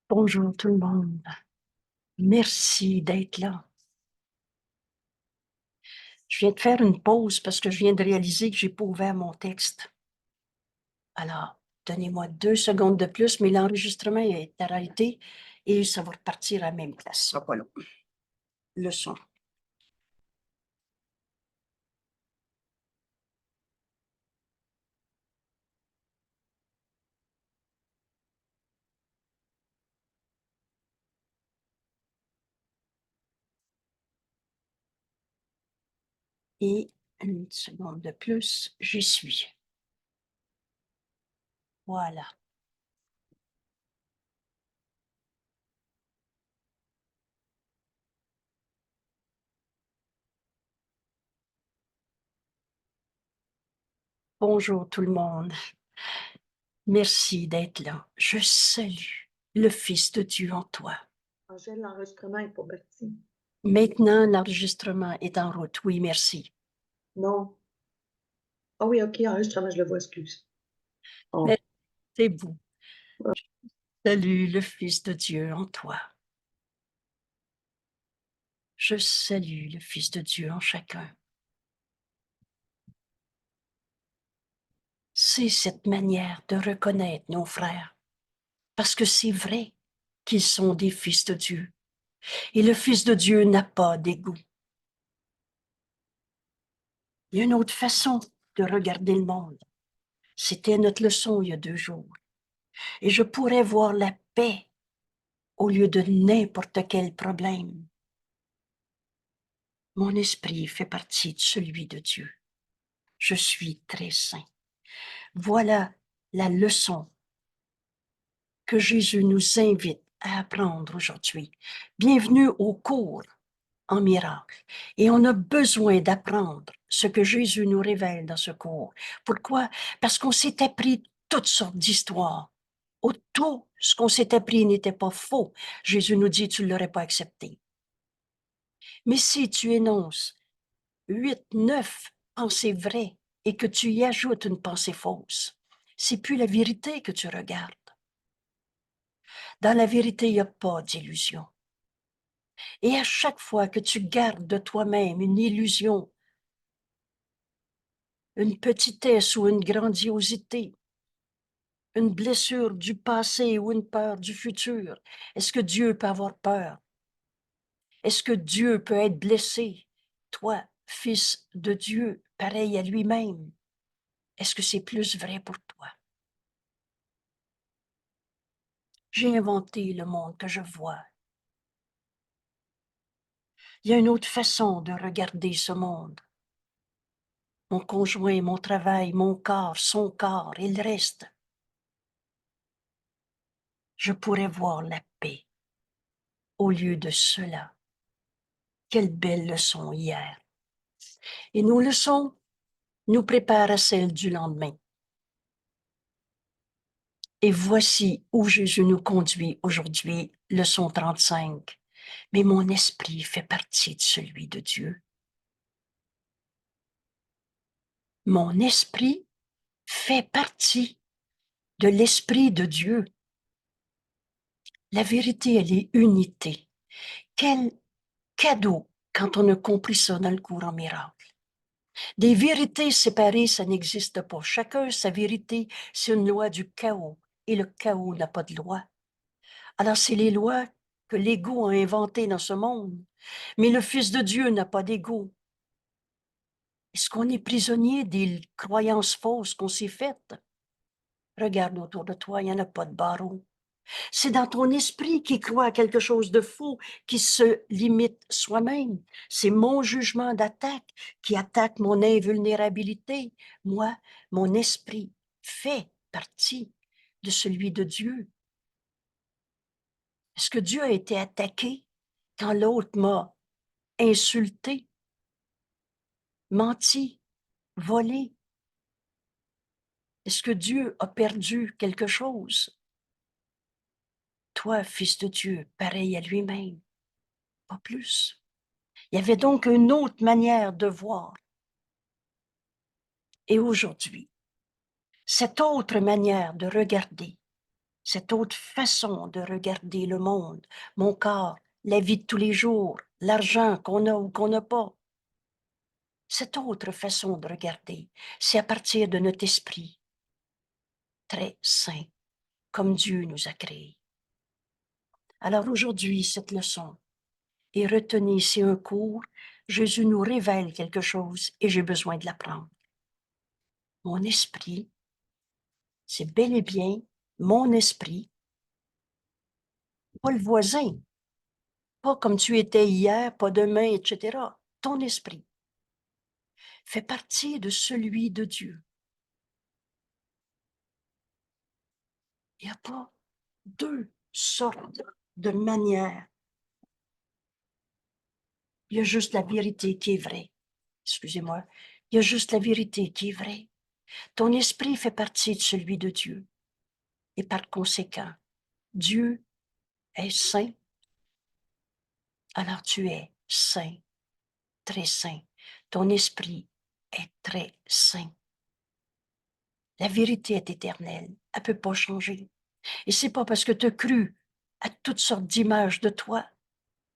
Bonjour tout le monde. Merci d'être là. Je viens de faire une pause parce que je viens de réaliser que j'ai pas ouvert mon texte. Alors, donnez-moi 2 secondes de plus, mais l'enregistrement est arrêté et ça va repartir à la même place. Ça sera pas long. Le son. Et une seconde de plus, j'y suis. Voilà. Bonjour tout le monde. Merci d'être là. Je salue le Fils de Dieu en toi. Angèle, l'enregistrement n'est pas parti. Maintenant, l'enregistrement est en route. Oui, merci. Non. Ah oui, OK, enregistrement, je le vois, excuse. Oh. Mais c'est vous. Salue le Fils de Dieu en toi. Je salue le Fils de Dieu en chacun. C'est cette manière de reconnaître nos frères, parce que c'est vrai qu'ils sont des fils de Dieu. Et le Fils de Dieu n'a pas d'égout. Il y a une autre façon de regarder le monde. C'était notre leçon il y a 2 jours. Et je pourrais voir la paix au lieu de n'importe quel problème. Mon esprit fait partie de celui de Dieu. Je suis très saint. Voilà la leçon que Jésus nous invite à apprendre aujourd'hui. Bienvenue au cours en miracle. Et on a besoin d'apprendre ce que Jésus nous révèle dans ce cours. Pourquoi? Parce qu'on s'est appris toutes sortes d'histoires. Tout ce qu'on s'est appris n'était pas faux. Jésus nous dit, tu ne l'aurais pas accepté. Mais si tu énonces 8, 9 pensées vraies et que tu y ajoutes une pensée fausse, c'est plus la vérité que tu regardes. Dans la vérité, il n'y a pas d'illusion. Et à chaque fois que tu gardes de toi-même une illusion, une petitesse ou une grandiosité, une blessure du passé ou une peur du futur, est-ce que Dieu peut avoir peur? Est-ce que Dieu peut être blessé? Toi, fils de Dieu, pareil à lui-même, est-ce que c'est plus vrai pour toi? J'ai inventé le monde que je vois. Il y a une autre façon de regarder ce monde. Mon conjoint, mon travail, mon corps, son corps et le reste. Je pourrais voir la paix au lieu de cela. Quelle belle leçon hier. Et nos leçons nous préparent à celle du lendemain. Et voici où Jésus nous conduit aujourd'hui, leçon 35. Mais mon esprit fait partie de celui de Dieu. Mon esprit fait partie de l'esprit de Dieu. La vérité, elle est unité. Quel cadeau quand on a compris ça dans le courant miracle. Des vérités séparées, ça n'existe pas. Chacun a sa vérité, c'est une loi du chaos. Et le chaos n'a pas de loi. Alors, c'est les lois que l'ego a inventées dans ce monde. Mais le Fils de Dieu n'a pas d'ego. Est-ce qu'on est prisonnier des croyances fausses qu'on s'est faites? Regarde autour de toi, il n'y en a pas de barreaux. C'est dans ton esprit qui croit à quelque chose de faux, qui se limite soi-même. C'est mon jugement d'attaque qui attaque mon invulnérabilité. Moi, mon esprit fait partie de celui de Dieu. Est-ce que Dieu a été attaqué quand l'autre m'a insulté, menti, volé? Est-ce que Dieu a perdu quelque chose? Toi, fils de Dieu, pareil à lui-même, pas plus. Il y avait donc une autre manière de voir. Et aujourd'hui, cette autre manière de regarder, cette autre façon de regarder le monde, mon corps, la vie de tous les jours, l'argent qu'on a ou qu'on n'a pas. Cette autre façon de regarder, c'est à partir de notre esprit, très saint, comme Dieu nous a créés. Alors aujourd'hui, cette leçon, et retenez ici un cours, Jésus nous révèle quelque chose et j'ai besoin de l'apprendre. Mon esprit, c'est bel et bien mon esprit, pas le voisin, pas comme tu étais hier, pas demain, etc. Ton esprit fait partie de celui de Dieu. Il n'y a pas deux sortes de manières. Il y a juste la vérité qui est vraie. Excusez-moi. Il y a juste la vérité qui est vraie. Ton esprit fait partie de celui de Dieu. Et par conséquent, Dieu est saint, alors tu es saint, très saint. Ton esprit est très saint. La vérité est éternelle, elle ne peut pas changer. Et c'est pas parce que tu as cru à toutes sortes d'images de toi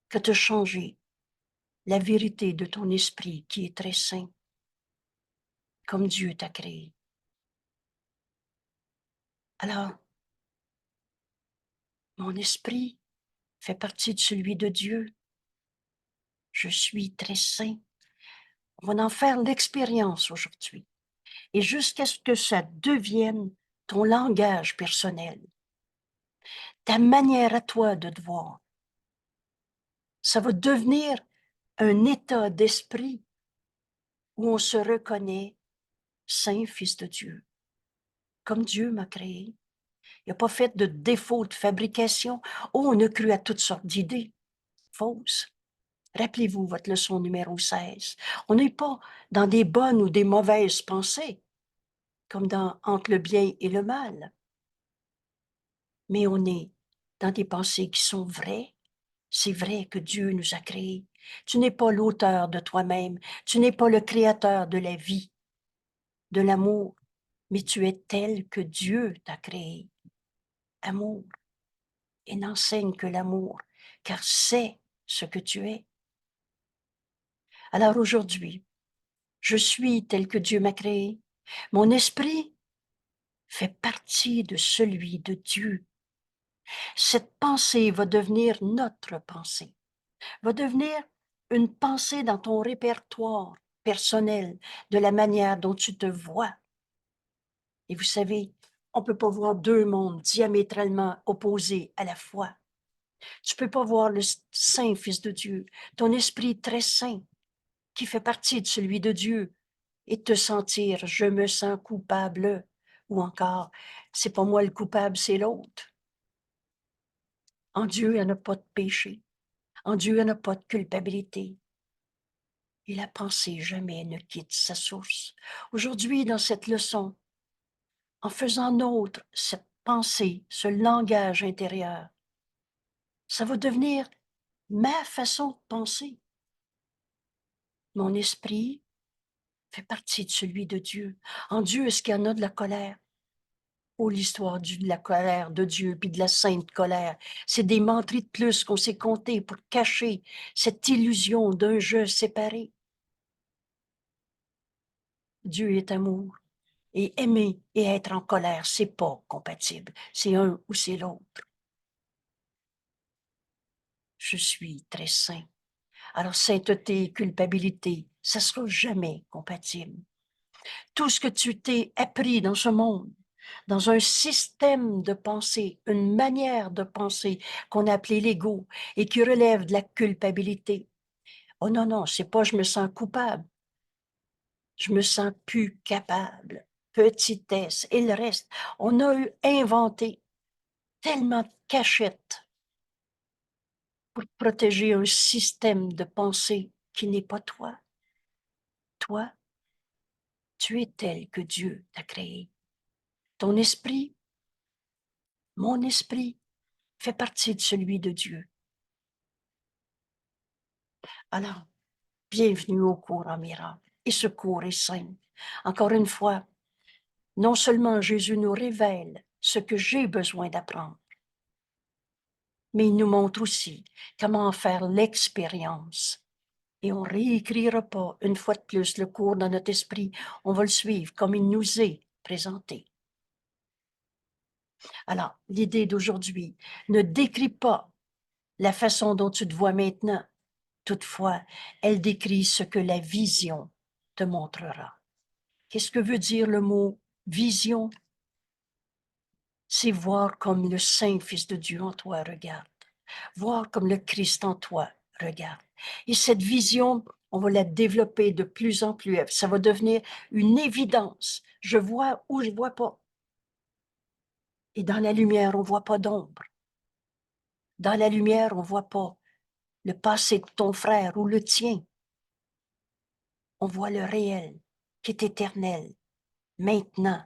que tu as changé la vérité de ton esprit qui est très saint, comme Dieu t'a créé. Alors, mon esprit fait partie de celui de Dieu. Je suis très saint. On va en faire l'expérience aujourd'hui. Et jusqu'à ce que ça devienne ton langage personnel, ta manière à toi de te voir. Ça va devenir un état d'esprit où on se reconnaît saint fils de Dieu, comme Dieu m'a créé. Il n'a pas fait de défaut de fabrication. Oh, on a cru à toutes sortes d'idées fausses. Rappelez-vous votre leçon numéro 16. On n'est pas dans des bonnes ou des mauvaises pensées, comme entre le bien et le mal. Mais on est dans des pensées qui sont vraies. C'est vrai que Dieu nous a créés. Tu n'es pas l'auteur de toi-même. Tu n'es pas le créateur de la vie, de l'amour, mais tu es tel que Dieu t'a créé. Amour. Et n'enseigne que l'amour, car c'est ce que tu es. Alors aujourd'hui, je suis tel que Dieu m'a créé. Mon esprit fait partie de celui de Dieu. Cette pensée va devenir notre pensée, va devenir une pensée dans ton répertoire personnel de la manière dont tu te vois. Et vous savez, on ne peut pas voir deux mondes diamétralement opposés à la fois. Tu ne peux pas voir le saint Fils de Dieu, ton esprit très saint, qui fait partie de celui de Dieu, et te sentir, je me sens coupable, ou encore, c'est pas moi le coupable, c'est l'autre. En Dieu, il n'y en a pas de péché. En Dieu, il n'y en a pas de culpabilité. Et la pensée jamais ne quitte sa source. Aujourd'hui, dans cette leçon, en faisant nôtre cette pensée, ce langage intérieur, ça va devenir ma façon de penser. Mon esprit fait partie de celui de Dieu. En Dieu, est-ce qu'il y en a de la colère? Oh, l'histoire de la colère de Dieu, puis de la sainte colère. C'est des menteries de plus qu'on s'est compté pour cacher cette illusion d'un je séparé. Dieu est amour. Et aimer et être en colère, c'est pas compatible. C'est un ou c'est l'autre. Je suis très saint. Alors, sainteté et culpabilité, ça sera jamais compatible. Tout ce que tu t'es appris dans ce monde, dans un système de pensée, une manière de penser qu'on a appelé l'ego et qui relève de la culpabilité. Oh non, non, c'est pas je me sens coupable. Je me sens plus capable. Petitesse et le reste. On a inventé tellement de cachettes pour protéger un système de pensée qui n'est pas toi. Toi, tu es tel que Dieu t'a créé. Ton esprit, mon esprit, fait partie de celui de Dieu. Alors, bienvenue au cours en miracle. Et ce cours est simple. Encore une fois, non seulement Jésus nous révèle ce que j'ai besoin d'apprendre. Mais il nous montre aussi comment faire l'expérience. Et on ne réécrira pas une fois de plus le cours dans notre esprit. On va le suivre comme il nous est présenté. Alors, l'idée d'aujourd'hui ne décrit pas la façon dont tu te vois maintenant. Toutefois, elle décrit ce que la vision te montrera. Qu'est-ce que veut dire le mot vision? C'est voir comme le Saint Fils de Dieu en toi regarde. Voir comme le Christ en toi regarde. Et cette vision, on va la développer de plus en plus. Ça va devenir une évidence. Je vois ou je ne vois pas. Et dans la lumière, on ne voit pas d'ombre. Dans la lumière, on ne voit pas le passé de ton frère ou le tien. On voit le réel, qui est éternel, maintenant.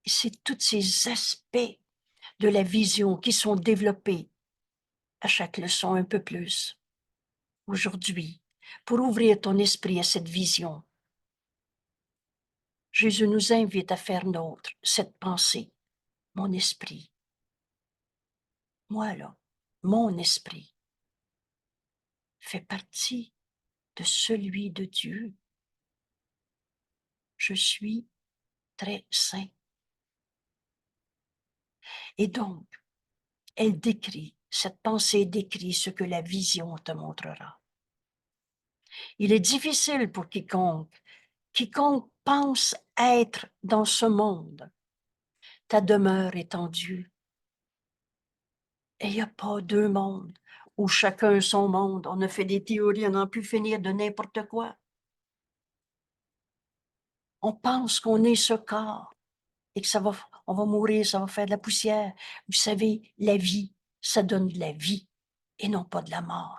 Et c'est tous ces aspects de la vision qui sont développés à chaque leçon un peu plus. Aujourd'hui, pour ouvrir ton esprit à cette vision, Jésus nous invite à faire nôtre cette pensée. Mon esprit, moi là, mon esprit fait partie de celui de Dieu. Je suis très saint. Et donc, elle décrit, cette pensée décrit ce que la vision te montrera. Il est difficile pour quiconque pense être dans ce monde. Ta demeure est en Dieu. Et il n'y a pas deux mondes où chacun son monde. On a fait des théories, on n'a pu finir de n'importe quoi. On pense qu'on est ce corps et que on va mourir, ça va faire de la poussière. Vous savez, la vie, ça donne de la vie et non pas de la mort.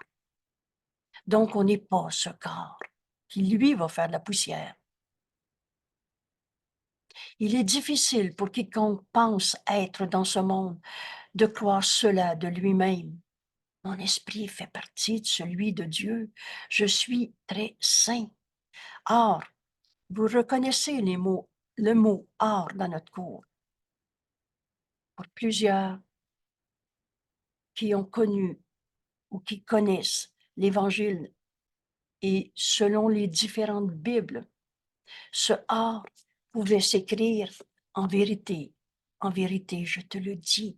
Donc, on n'est pas ce corps qui, lui, va faire de la poussière. Il est difficile pour quiconque pense être dans ce monde de croire cela de lui-même. Mon esprit fait partie de celui de Dieu. Je suis très saint. Or, vous reconnaissez le mot or dans notre cours. Pour plusieurs qui ont connu ou qui connaissent l'Évangile et selon les différentes Bibles, ce or pouvait s'écrire en vérité, je te le dis.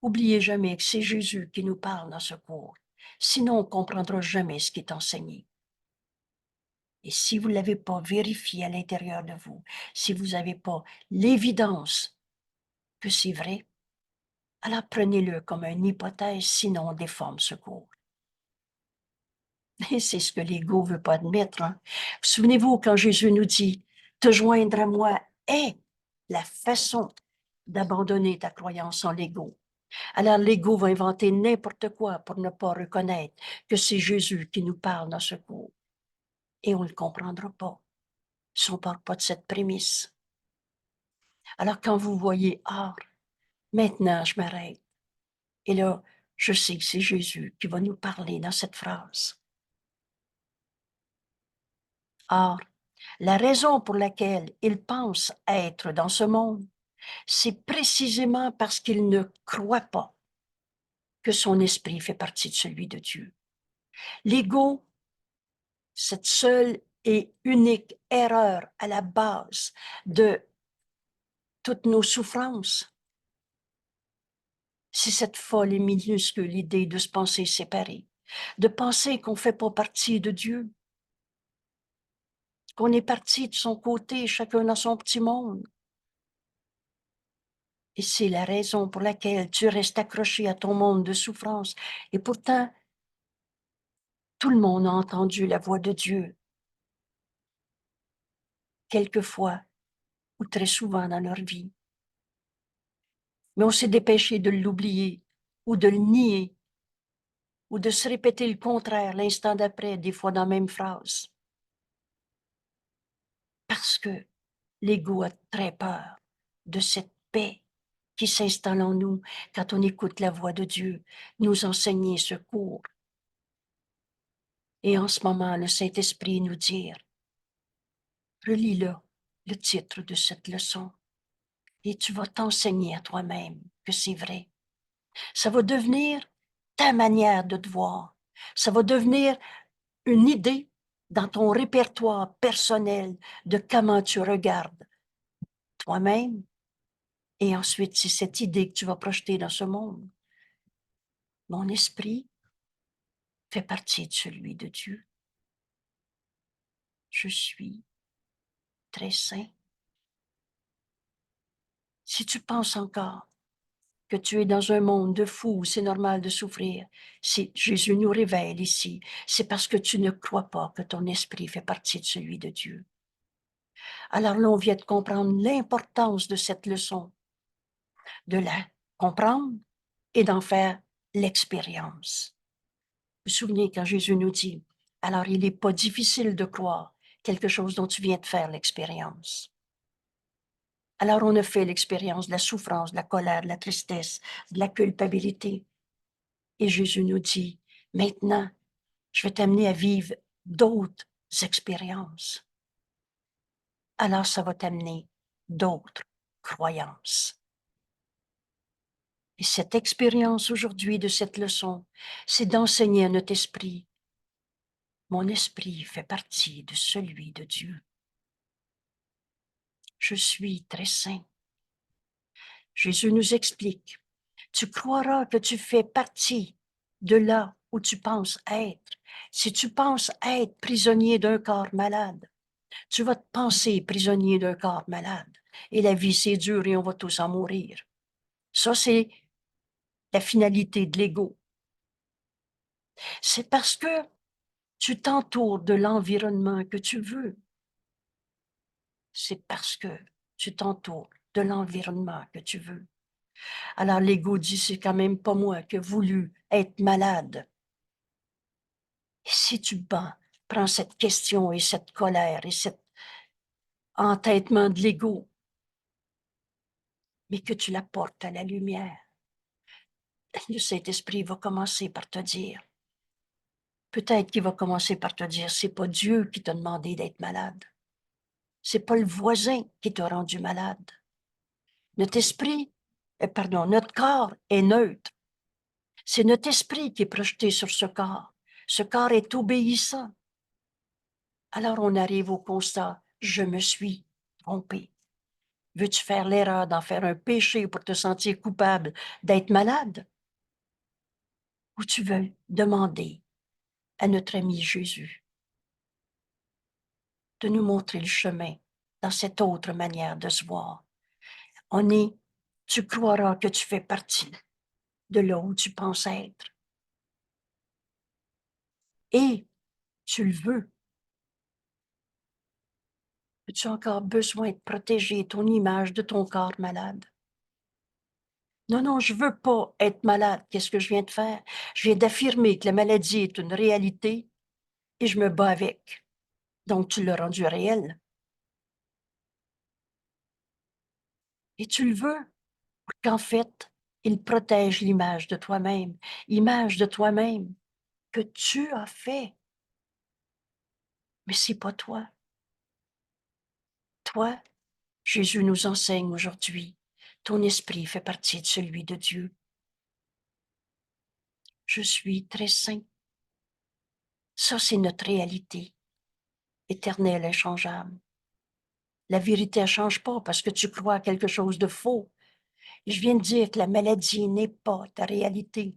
Oubliez jamais que c'est Jésus qui nous parle dans ce cours. Sinon, on ne comprendra jamais ce qui est enseigné. Et si vous ne l'avez pas vérifié à l'intérieur de vous, si vous n'avez pas l'évidence que c'est vrai, alors prenez-le comme une hypothèse, sinon on déforme ce cours. Et c'est ce que l'ego ne veut pas admettre. Hein? Souvenez-vous quand Jésus nous dit « Te joindre à moi est la façon d'abandonner ta croyance en l'ego. » Alors l'ego va inventer n'importe quoi pour ne pas reconnaître que c'est Jésus qui nous parle dans ce cours. Et on ne le comprendra pas si on ne part pas de cette prémisse. Alors quand vous voyez « Ah, maintenant je m'arrête. » Et là, je sais que c'est Jésus qui va nous parler dans cette phrase. Or, la raison pour laquelle il pense être dans ce monde, c'est précisément parce qu'il ne croit pas que son esprit fait partie de celui de Dieu. L'ego, cette seule et unique erreur à la base de toutes nos souffrances, c'est cette folle et minuscule idée de se penser séparé, de penser qu'on ne fait pas partie de Dieu, qu'on est parti de son côté, chacun dans son petit monde. Et c'est la raison pour laquelle tu restes accroché à ton monde de souffrance. Et pourtant, tout le monde a entendu la voix de Dieu, quelquefois ou très souvent dans leur vie. Mais on s'est dépêché de l'oublier ou de le nier ou de se répéter le contraire l'instant d'après, des fois dans la même phrase. Parce que l'ego a très peur de cette paix qui s'installe en nous quand on écoute la voix de Dieu nous enseigner ce cours. Et en ce moment, le Saint-Esprit nous dire, relis-le, le titre de cette leçon et tu vas t'enseigner à toi-même que c'est vrai. Ça va devenir ta manière de te voir. Ça va devenir une idée dans ton répertoire personnel de comment tu regardes toi-même. Et ensuite, c'est cette idée que tu vas projeter dans ce monde. Mon esprit fait partie de celui de Dieu. Je suis très saint. Si tu penses encore que tu es dans un monde de fous où c'est normal de souffrir, si Jésus nous révèle ici, c'est parce que tu ne crois pas que ton esprit fait partie de celui de Dieu. Alors là, on vient de comprendre l'importance de cette leçon, de la comprendre et d'en faire l'expérience. Vous vous souvenez quand Jésus nous dit, alors il n'est pas difficile de croire quelque chose dont tu viens de faire l'expérience. Alors on a fait l'expérience de la souffrance, de la colère, de la tristesse, de la culpabilité. Et Jésus nous dit, maintenant, je vais t'amener à vivre d'autres expériences. Alors ça va t'amener d'autres croyances. Et cette expérience aujourd'hui de cette leçon, c'est d'enseigner à notre esprit. Mon esprit fait partie de celui de Dieu. Je suis très saint. Jésus nous explique, tu croiras que tu fais partie de là où tu penses être. Si tu penses être prisonnier d'un corps malade, tu vas te penser prisonnier d'un corps malade. Et la vie, c'est dur et on va tous en mourir. Ça, c'est la finalité de l'ego. C'est parce que tu t'entoures de l'environnement que tu veux. C'est parce que tu t'entoures de l'environnement que tu veux. Alors l'ego dit, c'est quand même pas moi qui ai voulu être malade. Et si tu prends cette question et cette colère et cet entêtement de l'ego, mais que tu la portes à la lumière, le Saint-Esprit va commencer par te dire, peut-être qu'il va commencer par te dire, c'est pas Dieu qui t'a demandé d'être malade. C'est pas le voisin qui t'a rendu malade. Notre esprit, notre corps est neutre. C'est notre esprit qui est projeté sur ce corps. Ce corps est obéissant. Alors on arrive au constat, je me suis trompé. Veux-tu faire l'erreur d'en faire un péché pour te sentir coupable d'être malade? Ou tu veux demander à notre ami Jésus de nous montrer le chemin dans cette autre manière de se voir? Tu croiras que tu fais partie de là où tu penses être. Et tu le veux. As-tu encore besoin de protéger ton image de ton corps malade? Non, non, je veux pas être malade. Qu'est-ce que je viens de faire? Je viens d'affirmer que la maladie est une réalité et je me bats avec. Donc, tu l'as rendu réel. Et tu le veux pour qu'en fait, il protège l'image de toi-même que tu as fait. Mais c'est pas toi. Toi, Jésus nous enseigne aujourd'hui, ton esprit fait partie de celui de Dieu. Je suis très saint. Ça, c'est notre réalité, éternelle, inchangeable. La vérité, elle ne change pas parce que tu crois à quelque chose de faux. Je viens de dire que la maladie n'est pas ta réalité.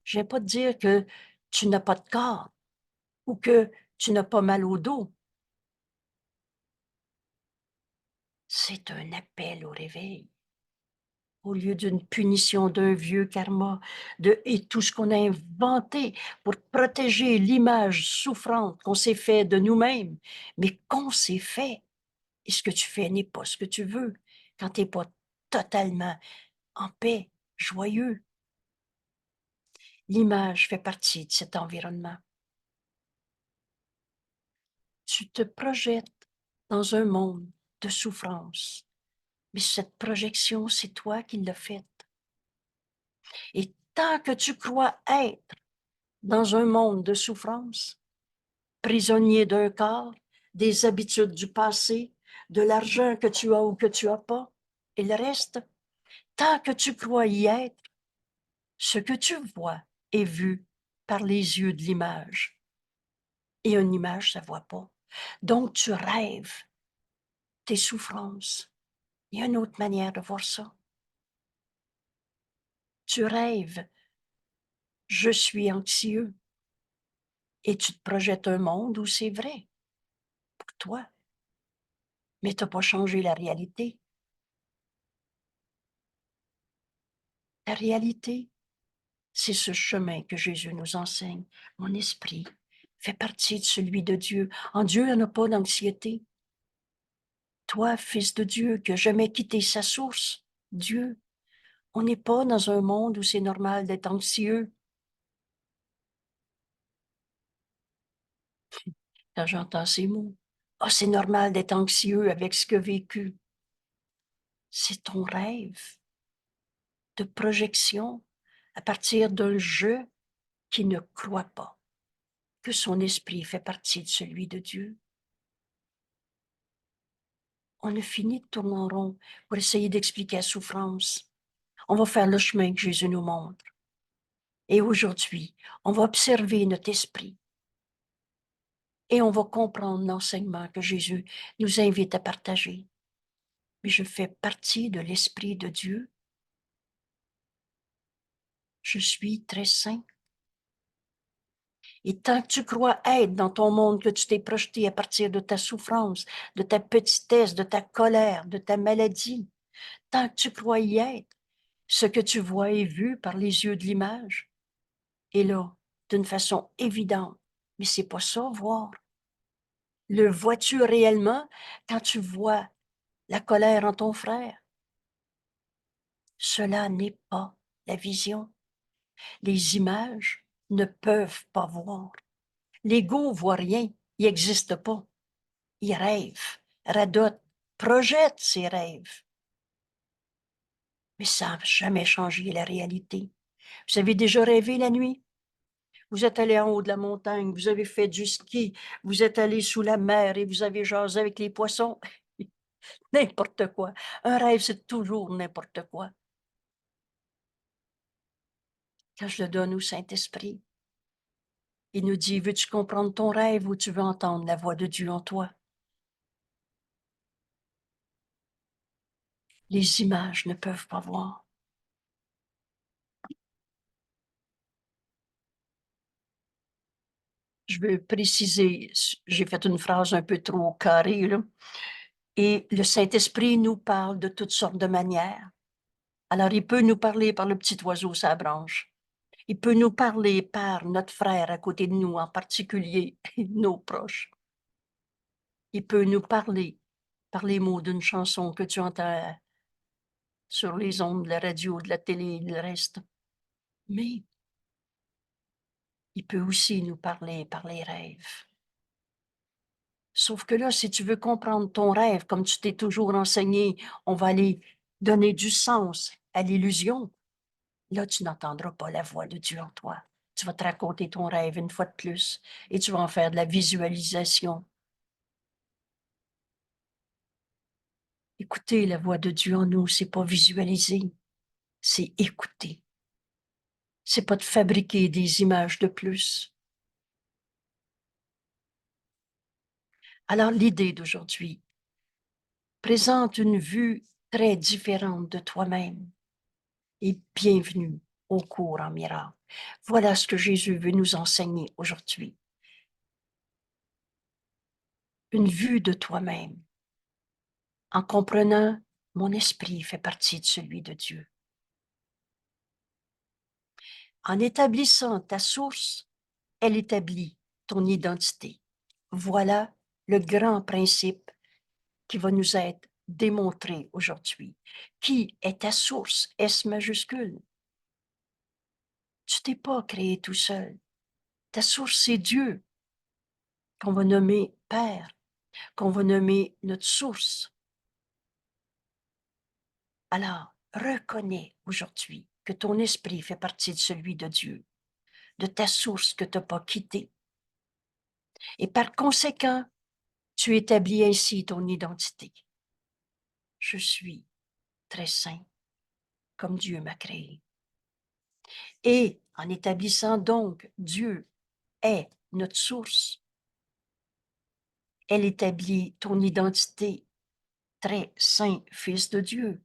Je ne viens pas de dire que tu n'as pas de corps ou que tu n'as pas mal au dos. C'est un appel au réveil. Au lieu d'une punition, d'un vieux karma, et tout ce qu'on a inventé pour protéger l'image souffrante qu'on s'est fait de nous-mêmes, mais qu'on s'est fait. Et ce que tu fais n'est pas ce que tu veux quand tu n'es pas totalement en paix, joyeux. L'image fait partie de cet environnement. Tu te projettes dans un monde de souffrance, mais cette projection, c'est toi qui l'as faite. Et tant que tu crois être dans un monde de souffrance, prisonnier d'un corps, des habitudes du passé, de l'argent que tu as ou que tu n'as pas, et le reste, tant que tu crois y être, ce que tu vois est vu par les yeux de l'image. Et une image, ça ne voit pas. Donc, tu rêves tes souffrances. Il y a une autre manière de voir ça. Tu rêves, je suis anxieux, et tu te projettes un monde où c'est vrai pour toi. Mais tu n'as pas changé la réalité. La réalité, c'est ce chemin que Jésus nous enseigne. Mon esprit fait partie de celui de Dieu. En Dieu, il n'y a pas d'anxiété. Toi, fils de Dieu, qui n'a jamais quitté sa source, Dieu, on n'est pas dans un monde où c'est normal d'être anxieux. Quand j'entends ces mots, ah, c'est normal d'être anxieux avec ce que vécu. C'est ton rêve de projection à partir d'un je qui ne croit pas que son esprit fait partie de celui de Dieu. On a fini de tourner en rond pour essayer d'expliquer la souffrance. On va faire le chemin que Jésus nous montre. Et aujourd'hui, on va observer notre esprit et on va comprendre l'enseignement que Jésus nous invite à partager. Mais je fais partie de l'Esprit de Dieu. Je suis très saint. Et tant que tu crois être dans ton monde que tu t'es projeté à partir de ta souffrance, de ta petitesse, de ta colère, de ta maladie, tant que tu crois y être, ce que tu vois est vu par les yeux de l'image. Et là, d'une façon évidente, mais c'est pas ça, voir. Le vois-tu réellement quand tu vois la colère en ton frère? Cela n'est pas la vision. Les images ne peuvent pas voir. L'ego voit rien, il n'existe pas. Il rêve, radote, projette ses rêves. Mais ça n'a jamais changé la réalité. Vous avez déjà rêvé la nuit? Vous êtes allé en haut de la montagne, vous avez fait du ski, vous êtes allé sous la mer et vous avez jasé avec les poissons. N'importe quoi. Un rêve, c'est toujours n'importe quoi. Quand je le donne au Saint-Esprit, il nous dit, veux-tu comprendre ton rêve ou tu veux entendre la voix de Dieu en toi? Les images ne peuvent pas voir. Je veux préciser, j'ai fait une phrase un peu trop carrée, là. Et le Saint-Esprit nous parle de toutes sortes de manières. Alors, il peut nous parler par le petit oiseau sa branche. Il peut nous parler par notre frère à côté de nous, en particulier nos proches. Il peut nous parler par les mots d'une chanson que tu entends sur les ondes de la radio, de la télé et le reste. Mais il peut aussi nous parler par les rêves. Sauf que là, si tu veux comprendre ton rêve, comme tu t'es toujours enseigné, on va aller donner du sens à l'illusion. Là, tu n'entendras pas la voix de Dieu en toi. Tu vas te raconter ton rêve une fois de plus et tu vas en faire de la visualisation. Écouter la voix de Dieu en nous, c'est pas visualiser, c'est écouter. C'est pas de fabriquer des images de plus. Alors, l'idée d'aujourd'hui présente une vue très différente de toi-même. Et bienvenue au cours en miracle. Voilà ce que Jésus veut nous enseigner aujourd'hui. Une vue de toi-même, en comprenant mon esprit fait partie de celui de Dieu. En établissant ta source, elle établit ton identité. Voilà le grand principe qui va nous être démontré aujourd'hui. Qui est ta source? S majuscule. Tu t'es pas créé tout seul. Ta source, c'est Dieu, qu'on va nommer Père, qu'on va nommer notre source. Alors, reconnais aujourd'hui que ton esprit fait partie de celui de Dieu, de ta source que tu n'as pas quittée. Et par conséquent, Tu établis ainsi ton identité. Je suis très saint, comme Dieu m'a créé. Et en établissant donc Dieu est notre source, elle établit ton identité, très saint fils de Dieu.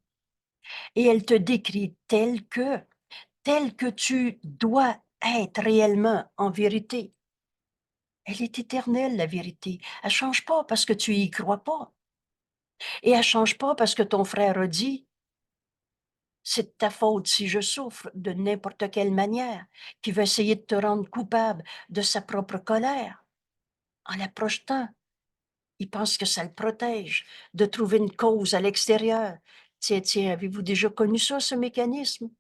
Et elle te décrit tel que tu dois être réellement en vérité. Elle est éternelle, la vérité. Elle ne change pas parce que tu y crois pas. Et elle ne change pas parce que ton frère a dit, c'est de ta faute si je souffre de n'importe quelle manière, qui veut essayer de te rendre coupable de sa propre colère. En la projetant, il pense que ça le protège de trouver une cause à l'extérieur. Tiens, tiens, avez-vous déjà connu ça, ce mécanisme?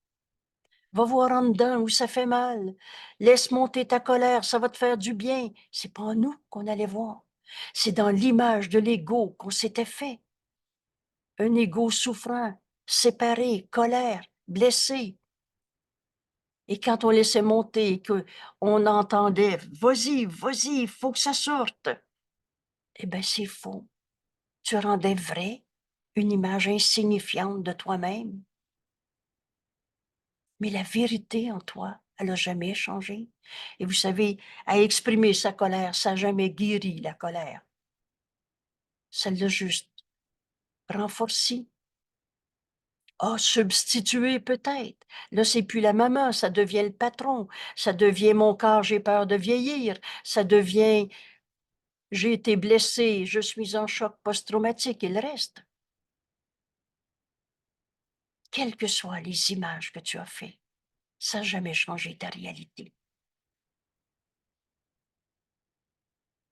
Va voir en dedans où ça fait mal. Laisse monter ta colère, ça va te faire du bien. C'est pas en nous qu'on allait voir. C'est dans l'image de l'ego qu'on s'était fait. Un ego souffrant, séparé, colère, blessé. Et quand on laissait monter, qu'on entendait « Vas-y, vas-y, il faut que ça sorte », eh bien, c'est faux. Tu rendais vrai une image insignifiante de toi-même. Mais la vérité en toi, elle n'a jamais changé. Et vous savez, à exprimer sa colère, ça n'a jamais guéri la colère. Ça l'a juste renforcé. Ah, substitué peut-être. Là, c'est plus la maman, ça devient le patron. Ça devient mon corps, j'ai peur de vieillir. Ça devient j'ai été blessé, je suis en choc post-traumatique et le reste. Quelles que soient les images que tu as faites, ça n'a jamais changé ta réalité.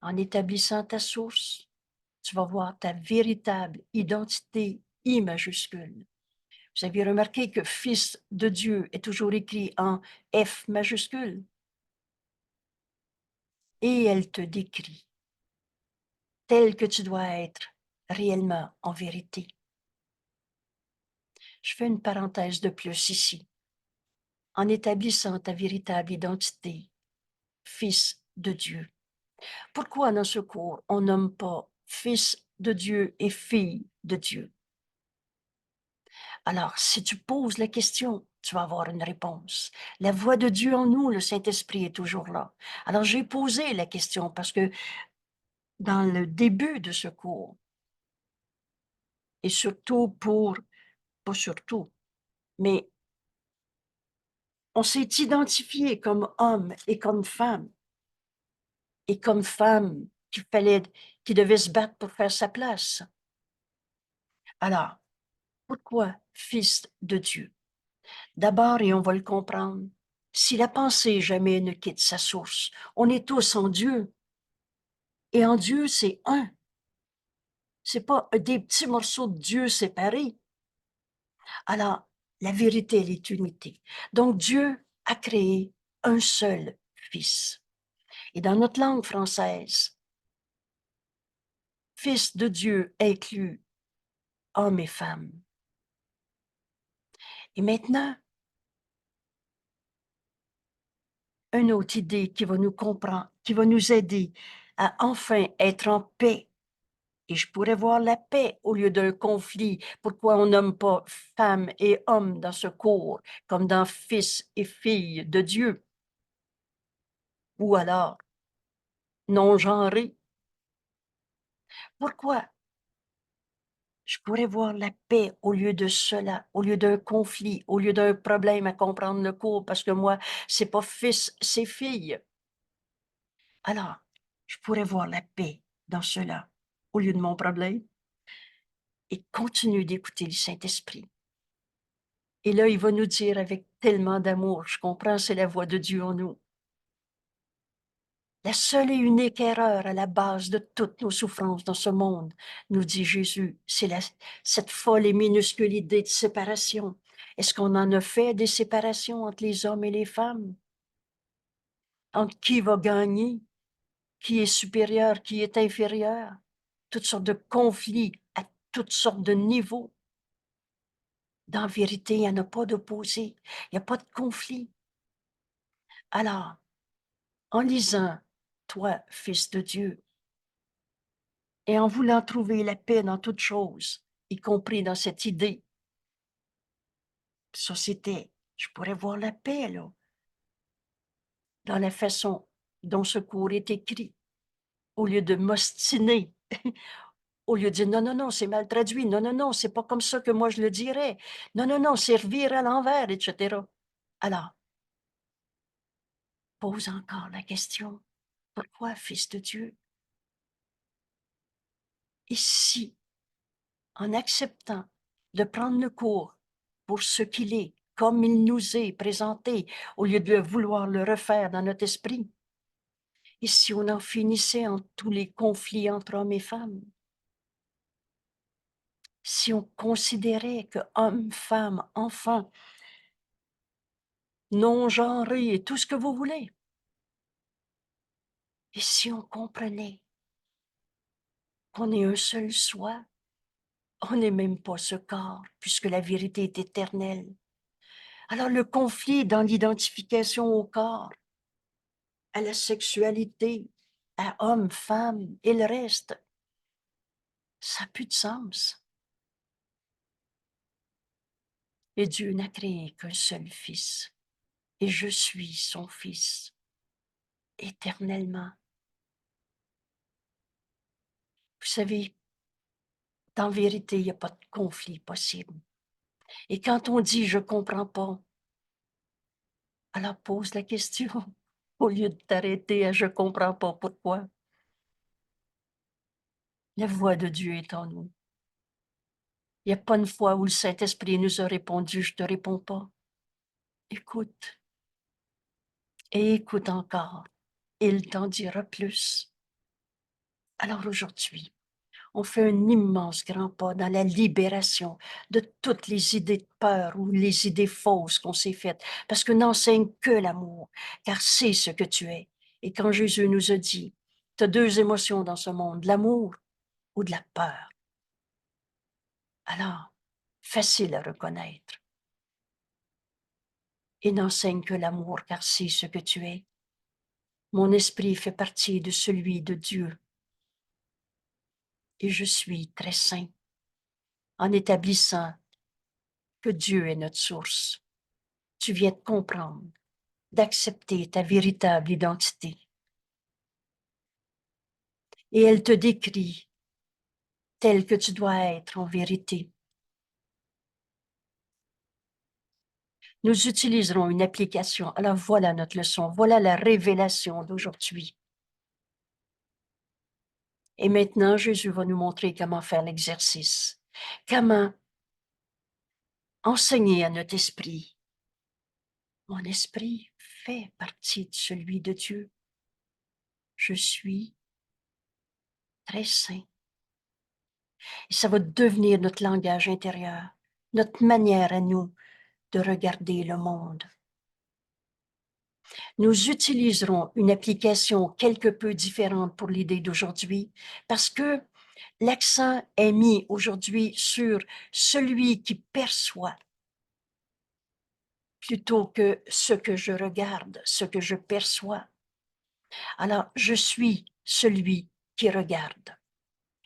En établissant ta source, tu vas voir ta véritable identité I majuscule. Vous avez remarqué que Fils de Dieu est toujours écrit en F majuscule. Et elle te décrit tel que tu dois être réellement en vérité. Je fais une parenthèse de plus ici. En établissant ta véritable identité, Fils de Dieu. Pourquoi dans ce cours, on nomme pas Fils de Dieu et Fille de Dieu? Alors, si tu poses la question, tu vas avoir une réponse. La voix de Dieu en nous, le Saint-Esprit est toujours là. Alors, j'ai posé la question parce que dans le début de ce cours, et surtout pas surtout, mais on s'est identifié comme homme et comme femme qui devait se battre pour faire sa place. Alors, pourquoi Fils de Dieu? D'abord, et on va le comprendre, si la pensée jamais ne quitte sa source, on est tous en Dieu. Et en Dieu, c'est un. C'est pas des petits morceaux de Dieu séparés. Alors, la vérité, elle est unité. Donc, Dieu a créé un seul Fils. Et dans notre langue française, Fils de Dieu inclut hommes et femmes. Et maintenant, une autre idée qui va nous comprendre, qui va nous aider à enfin être en paix. Et je pourrais voir la paix au lieu d'un conflit. Pourquoi on nomme pas femme et homme dans ce cours, comme dans fils et fille de Dieu? Ou alors, non-genré. Pourquoi? Je pourrais voir la paix au lieu de cela, au lieu d'un conflit, au lieu d'un problème à comprendre le cours, parce que moi, c'est pas fils, c'est fille. Alors, je pourrais voir la paix dans cela, au lieu de mon problème, et continuer d'écouter le Saint-Esprit. Et là, il va nous dire avec tellement d'amour, je comprends, c'est la voix de Dieu en nous. La seule et unique erreur à la base de toutes nos souffrances dans ce monde, nous dit Jésus, c'est cette folle et minuscule idée de séparation. Est-ce qu'on en a fait des séparations entre les hommes et les femmes? Entre qui va gagner? Qui est supérieur? Qui est inférieur? Toutes sortes de conflits à toutes sortes de niveaux. Dans la vérité, il n'y en a pas d'opposé. Il n'y a pas de conflit. Alors, en lisant, toi, Fils de Dieu, Et en voulant trouver la paix dans toutes choses, y compris dans cette idée, société, je pourrais voir la paix, là, dans la façon dont ce cours est écrit, au lieu de m'ostiner, au lieu de dire non, non, non, c'est mal traduit, non, non, non, c'est pas comme ça que moi je le dirais, non, non, non, servir à l'envers, etc. Alors, pose encore la question, pourquoi, Fils de Dieu? Et si, en acceptant de prendre le cours pour ce qu'il est, comme il nous est présenté, au lieu de vouloir le refaire dans notre esprit, et si on en finissait en tous les conflits entre hommes et femmes, si on considérait que hommes, femmes, enfants, non-genrés et tout ce que vous voulez, et si on comprenait qu'on est un seul soi, on n'est même pas ce corps, puisque la vérité est éternelle. Alors le conflit dans l'identification au corps, à la sexualité, à homme, femme et le reste, ça n'a plus de sens. Et Dieu n'a créé qu'un seul Fils, et je suis son Fils, éternellement. Vous savez, dans vérité, il n'y a pas de conflit possible. Et quand on dit « je ne comprends pas », alors pose la question au lieu de t'arrêter à « je ne comprends pas pourquoi ». La voix de Dieu est en nous. Il n'y a pas une fois où le Saint-Esprit nous a répondu « je ne te réponds pas ». Écoute, et écoute encore, il t'en dira plus. Alors aujourd'hui, on fait un immense grand pas dans la libération de toutes les idées de peur ou les idées fausses qu'on s'est faites, parce que n'enseigne que l'amour, car c'est ce que tu es. Et quand Jésus nous a dit, tu as deux émotions dans ce monde, l'amour ou de la peur. Alors, facile à reconnaître. Et n'enseigne que l'amour, car c'est ce que tu es. Mon esprit fait partie de celui de Dieu. Et je suis très saint en établissant que Dieu est notre source. Tu viens de comprendre, d'accepter ta véritable identité. Et elle te décrit tel que tu dois être en vérité. Nous utiliserons une application. Alors voilà notre leçon, voilà la révélation d'aujourd'hui. Et maintenant, Jésus va nous montrer comment faire l'exercice, comment enseigner à notre esprit. Mon esprit fait partie de celui de Dieu. Je suis très saint. Et ça va devenir notre langage intérieur, notre manière à nous de regarder le monde. Nous utiliserons une application quelque peu différente pour l'idée d'aujourd'hui parce que l'accent est mis aujourd'hui sur celui qui perçoit plutôt que ce que je regarde, ce que je perçois. Alors, je suis celui qui regarde.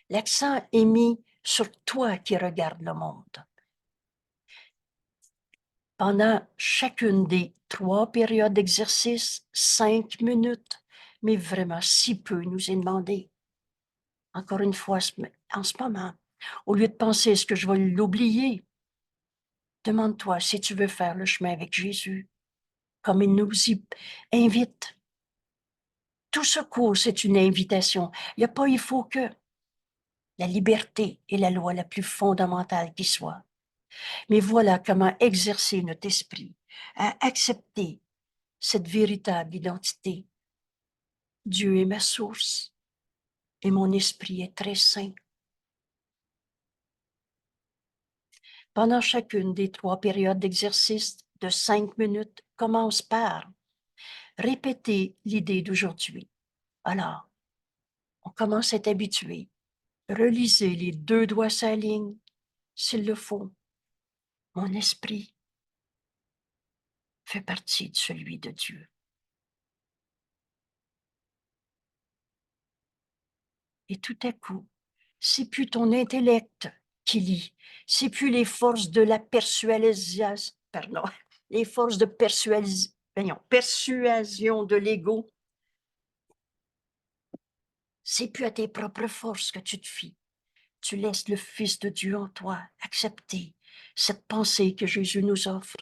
L'accent est mis sur toi qui regardes le monde. Pendant chacune des 3 périodes d'exercice, 5 minutes, mais vraiment si peu nous est demandé. Encore une fois, en ce moment, au lieu de penser est-ce que je vais l'oublier, demande-toi si tu veux faire le chemin avec Jésus, comme il nous y invite. Tout ce cours, c'est une invitation. Il n'y a pas il faut que. La liberté est la loi la plus fondamentale qui soit. Mais voilà comment exercer notre esprit à accepter cette véritable identité. Dieu est ma source et mon esprit est très saint. Pendant chacune des 3 périodes d'exercice de 5 minutes, commence par répéter l'idée d'aujourd'hui. Alors, on commence à être habitué. Relisez les 2 doigts sur la ligne, s'il le faut. Mon esprit fait partie de celui de Dieu. Et tout à coup, c'est plus ton intellect qui lit, c'est plus les forces de la persuasion, pardon, les forces de persuasion de l'ego. C'est plus à tes propres forces que tu te fies. Tu laisses le Fils de Dieu en toi accepter cette pensée que Jésus nous offre.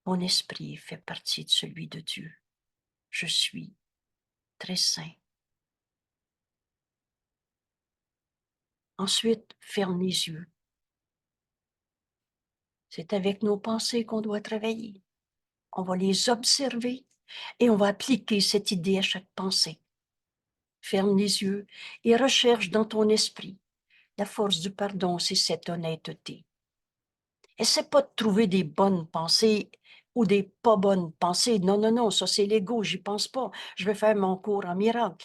Mon esprit fait partie de celui de Dieu. Je suis très saint. Ensuite, ferme les yeux. C'est avec nos pensées qu'on doit travailler. On va les observer et on va appliquer cette idée à chaque pensée. Ferme les yeux et recherche dans ton esprit. La force du pardon, c'est cette honnêteté. Essaie pas de trouver des bonnes pensées ou des pas bonnes pensées. Non, non, non, ça c'est l'ego, j'y pense pas. Je vais faire mon cours en miracle.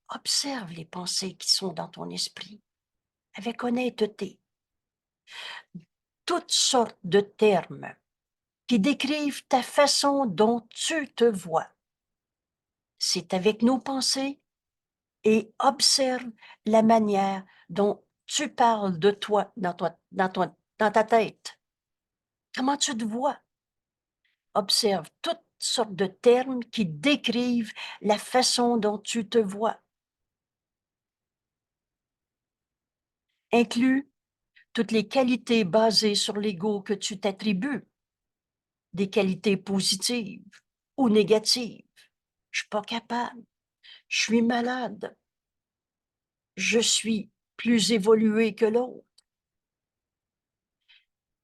Observe les pensées qui sont dans ton esprit avec honnêteté. Toutes sortes de termes qui décrivent ta façon dont tu te vois. C'est avec nos pensées et observe la manière dont tu parles de toi dans ta tête. Comment tu te vois? Observe toutes sortes de termes qui décrivent la façon dont tu te vois. Inclus toutes les qualités basées sur l'ego que tu t'attribues, des qualités positives ou négatives. Je suis pas capable, je suis malade, je suis plus évolué que l'autre,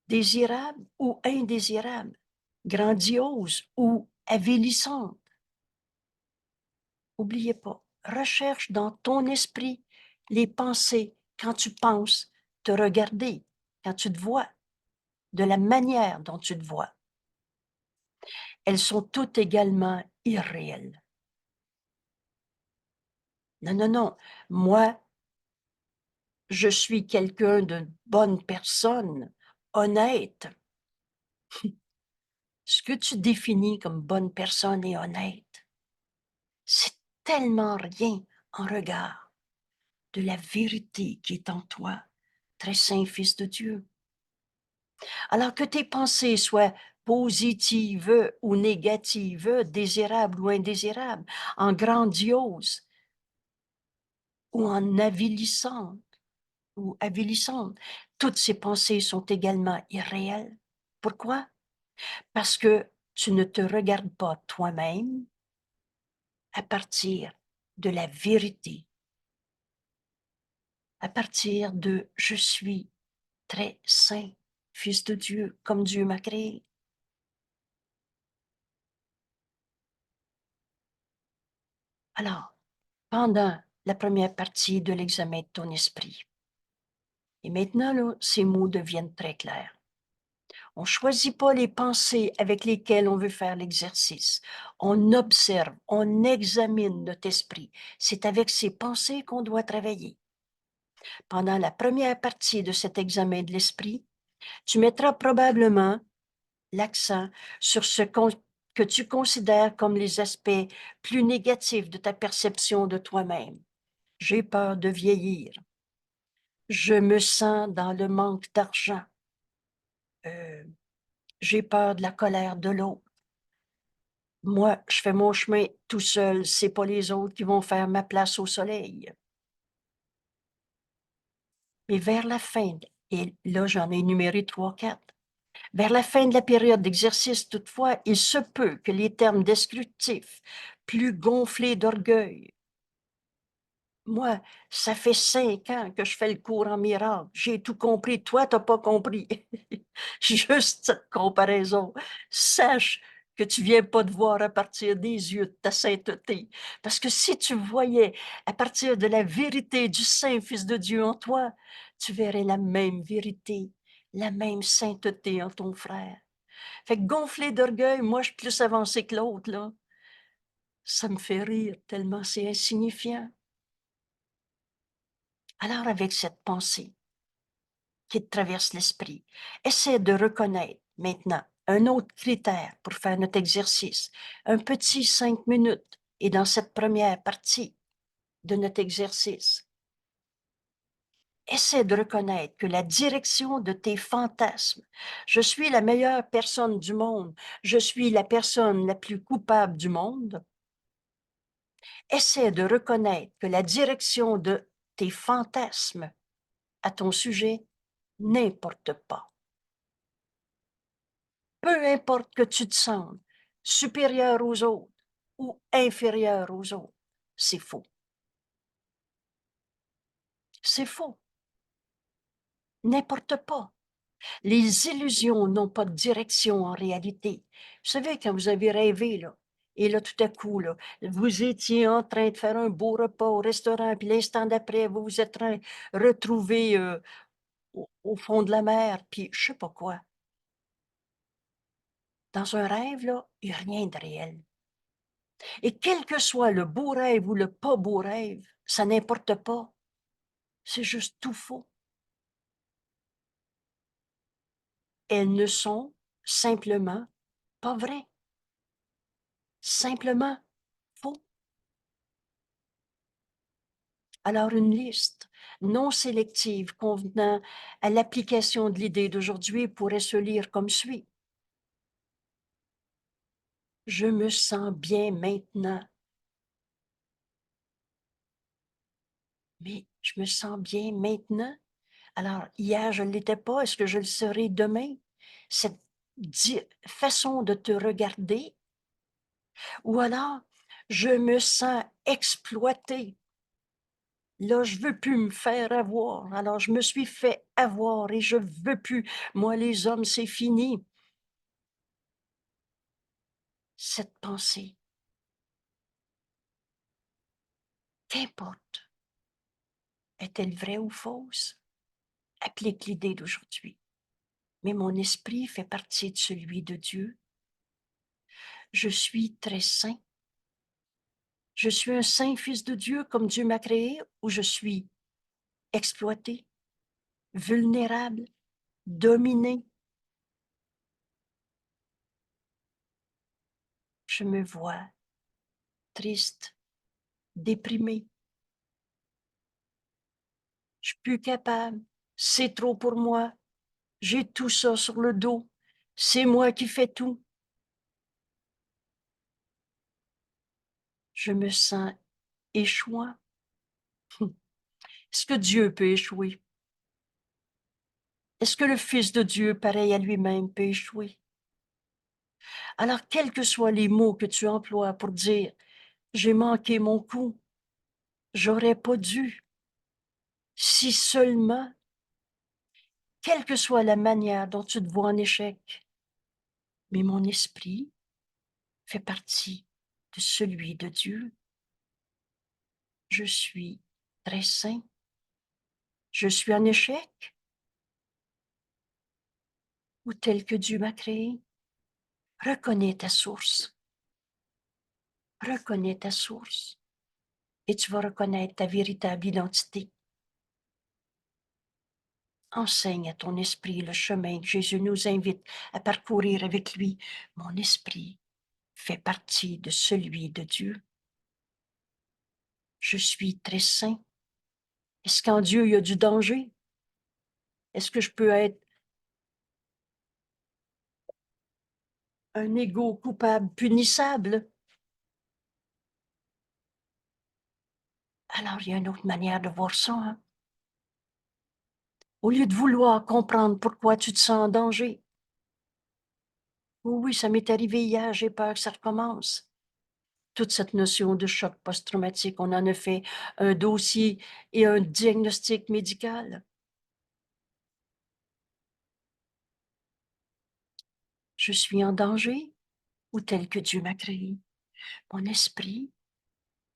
désirable ou indésirable, grandiose ou avilissante. N'oubliez pas, recherche dans ton esprit les pensées quand tu penses te regarder, quand tu te vois, de la manière dont tu te vois. Elles sont toutes également irréelles. Non, non, non. Moi, je suis quelqu'un de bonne personne, honnête. Ce que tu définis comme bonne personne et honnête, c'est tellement rien en regard de la vérité qui est en toi, très saint Fils de Dieu. Alors que tes pensées soient positives ou négatives, désirables ou indésirables, en grandiose ou en avilissantes, toutes ces pensées sont également irréelles. Pourquoi? Parce que tu ne te regardes pas toi-même à partir de la vérité, à partir de « je suis très saint, Fils de Dieu, comme Dieu m'a créé ». Alors, pendant la première partie de l'examen de ton esprit, et maintenant, là, ces mots deviennent très clairs. On ne choisit pas les pensées avec lesquelles on veut faire l'exercice. On observe, on examine notre esprit. C'est avec ces pensées qu'on doit travailler. Pendant la première partie de cet examen de l'esprit, tu mettras probablement l'accent sur ce que tu considères comme les aspects plus négatifs de ta perception de toi-même. J'ai peur de vieillir. Je me sens dans le manque d'argent. J'ai peur de la colère de l'autre. Moi, je fais mon chemin tout seul, c'est pas les autres qui vont faire ma place au soleil. Mais vers la fin, et là j'en ai énuméré 3, 4, vers la fin de la période d'exercice, toutefois, il se peut que les termes descriptifs, plus gonflés d'orgueil, moi, ça fait 5 ans que je fais le cours en miracle. J'ai tout compris. Toi, tu n'as pas compris. Juste cette comparaison. Sache que tu ne viens pas de voir à partir des yeux de ta sainteté. Parce que si tu voyais à partir de la vérité du Saint Fils de Dieu en toi, tu verrais la même vérité, la même sainteté en ton frère. Fait que gonflé d'orgueil, moi, je suis plus avancé que l'autre, là. Ça me fait rire tellement c'est insignifiant. Alors, avec cette pensée qui te traverse l'esprit, essaie de reconnaître maintenant un autre critère pour faire notre exercice, un petit 5 minutes, et dans cette première partie, de notre exercice. Essaie de reconnaître que la direction de tes fantasmes, je suis la meilleure personne du monde, je suis la personne la plus coupable du monde. Essaie de reconnaître que la direction de tes fantasmes à ton sujet n'importe pas. Peu importe que tu te sentes supérieur aux autres ou inférieur aux autres, c'est faux. C'est faux. N'importe pas. Les illusions n'ont pas de direction en réalité. Vous savez, quand vous avez rêvé, là, et là, tout à coup, là, vous étiez en train de faire un beau repas au restaurant, puis l'instant d'après, vous vous êtes retrouvé au fond de la mer, puis je sais pas quoi. Dans un rêve, là, il n'y a rien de réel. Et quel que soit le beau rêve ou le pas beau rêve, ça n'importe pas. C'est juste tout faux. Elles ne sont simplement pas vraies. Simplement faux. Alors une liste non sélective convenant à l'application de l'idée d'aujourd'hui pourrait se lire comme suit. Je me sens bien maintenant. Mais je me sens bien maintenant. Alors, hier, je ne l'étais pas. Est-ce que je le serai demain? Cette façon de te regarder. Ou alors, je me sens exploité. Là, je veux plus me faire avoir. Alors, je me suis fait avoir et je veux plus. Moi, les hommes, c'est fini. Cette pensée, qu'importe, est-elle vraie ou fausse? Applique l'idée d'aujourd'hui. Mais mon esprit fait partie de celui de Dieu. Je suis très saint. Je suis un saint fils de Dieu comme Dieu m'a créé, ou je suis exploité, vulnérable, dominé. Je me vois triste, déprimé. Je suis plus capable. C'est trop pour moi. J'ai tout ça sur le dos. C'est moi qui fais tout. Je me sens échouant. Est-ce que Dieu peut échouer? Est-ce que le Fils de Dieu, pareil à lui-même, peut échouer? Alors, quels que soient les mots que tu emploies pour dire « j'ai manqué mon coup, j'aurais pas dû », si seulement, quelle que soit la manière dont tu te vois en échec, mais mon esprit fait partie de celui de Dieu. Je suis très saint. Je suis en échec ou tel que Dieu m'a créé. Reconnais ta source. Reconnais ta source et tu vas reconnaître ta véritable identité. Enseigne à ton esprit le chemin que Jésus nous invite à parcourir avec lui. Mon esprit fait partie de celui de Dieu. Je suis très saint. Est-ce qu'en Dieu, il y a du danger? Est-ce que je peux être un égo coupable, punissable? Alors, il y a une autre manière de voir ça. Hein? Au lieu de vouloir comprendre pourquoi tu te sens en danger. Oui, ça m'est arrivé hier, j'ai peur que ça recommence. Toute cette notion de choc post-traumatique, on en a fait un dossier et un diagnostic médical. Je suis en danger ou tel que Dieu m'a créé? Mon esprit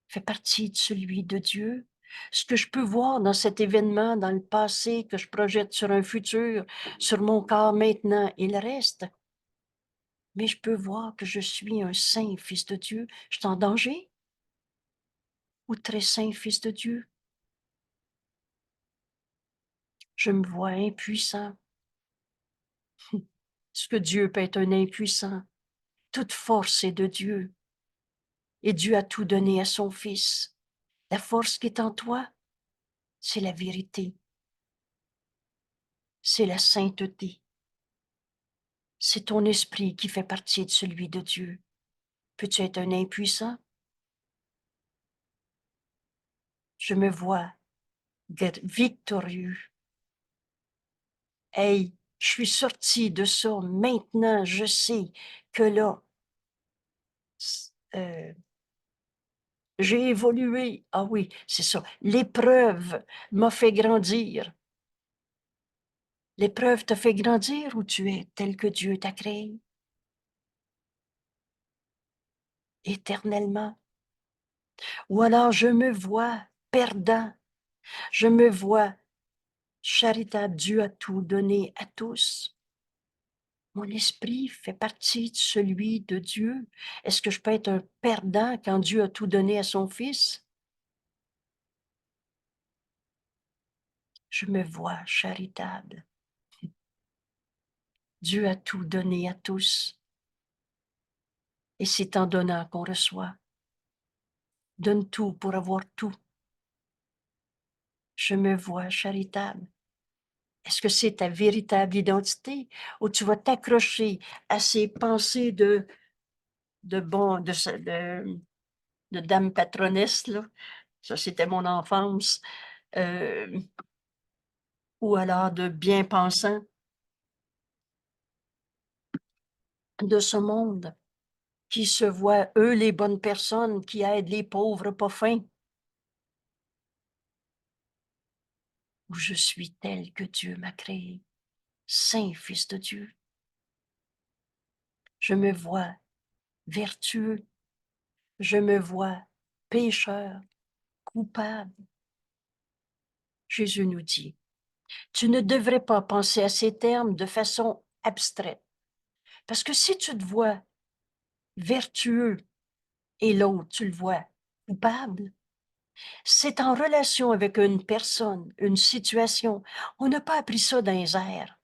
fait partie de celui de Dieu. Ce que je peux voir dans cet événement, dans le passé, que je projette sur un futur, sur mon corps maintenant, il reste. Mais je peux voir que je suis un saint fils de Dieu. Je suis en danger ou très saint fils de Dieu? Je me vois impuissant. Est-ce que Dieu peut être un impuissant? Toute force est de Dieu. Et Dieu a tout donné à son Fils. La force qui est en toi, c'est la vérité, c'est la sainteté. C'est ton esprit qui fait partie de celui de Dieu. Peux-tu être un impuissant? Je me vois victorieux. Hey, je suis sortie de ça. Maintenant, je sais que là, euh, j'ai évolué. Ah oui, c'est ça. L'épreuve m'a fait grandir. L'épreuve te fait grandir où tu es tel que Dieu t'a créé éternellement. Ou alors je me vois perdant. Je me vois charitable. Dieu a tout donné à tous. Mon esprit fait partie de celui de Dieu. Est-ce que je peux être un perdant quand Dieu a tout donné à son Fils? Je me vois charitable. Dieu a tout donné à tous. Et c'est en donnant qu'on reçoit. Donne tout pour avoir tout. Je me vois charitable. Est-ce que c'est ta véritable identité ou tu vas t'accrocher à ces pensées de dame patronesse, là? Ça, c'était mon enfance. Euh, ou alors de bien-pensants de ce monde qui se voient, eux, les bonnes personnes qui aident les pauvres pas fins. Où je suis tel que Dieu m'a créé, saint Fils de Dieu. Je me vois vertueux, je me vois pécheur, coupable. Jésus nous dit, tu ne devrais pas penser à ces termes de façon abstraite. Parce que si tu te vois vertueux et l'autre, tu le vois coupable, c'est en relation avec une personne, une situation. On n'a pas appris ça dans les airs.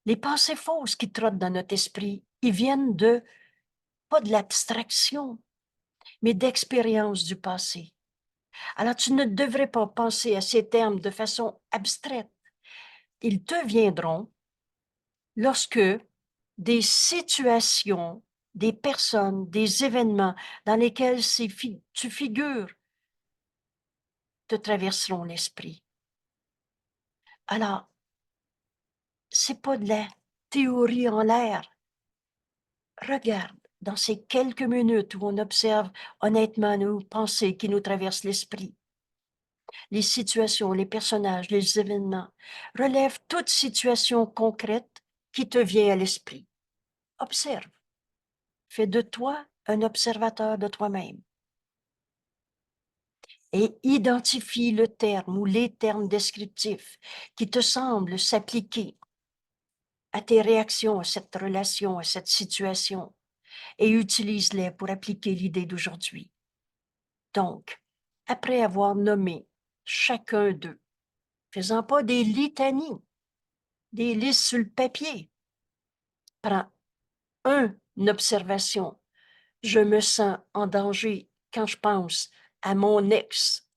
Les pensées fausses qui trottent dans notre esprit, ils viennent pas de l'abstraction, mais d'expériences du passé. Alors, tu ne devrais pas penser à ces termes de façon abstraite. Ils te viendront lorsque des situations, des personnes, des événements dans lesquels tu figures te traverseront l'esprit. Alors, c'est pas de la théorie en l'air. Regarde, dans ces quelques minutes où on observe honnêtement nos pensées qui nous traversent l'esprit, les situations, les personnages, les événements, relève toute situation concrète qui te vient à l'esprit. Observe. Fais de toi un observateur de toi-même et identifie le terme ou les termes descriptifs qui te semblent s'appliquer à tes réactions, à cette relation, à cette situation, et utilise-les pour appliquer l'idée d'aujourd'hui. Donc, après avoir nommé chacun d'eux, faisant pas des litanies, des listes sur le papier, prends une observation. Je me sens en danger quand je pense à mon ex,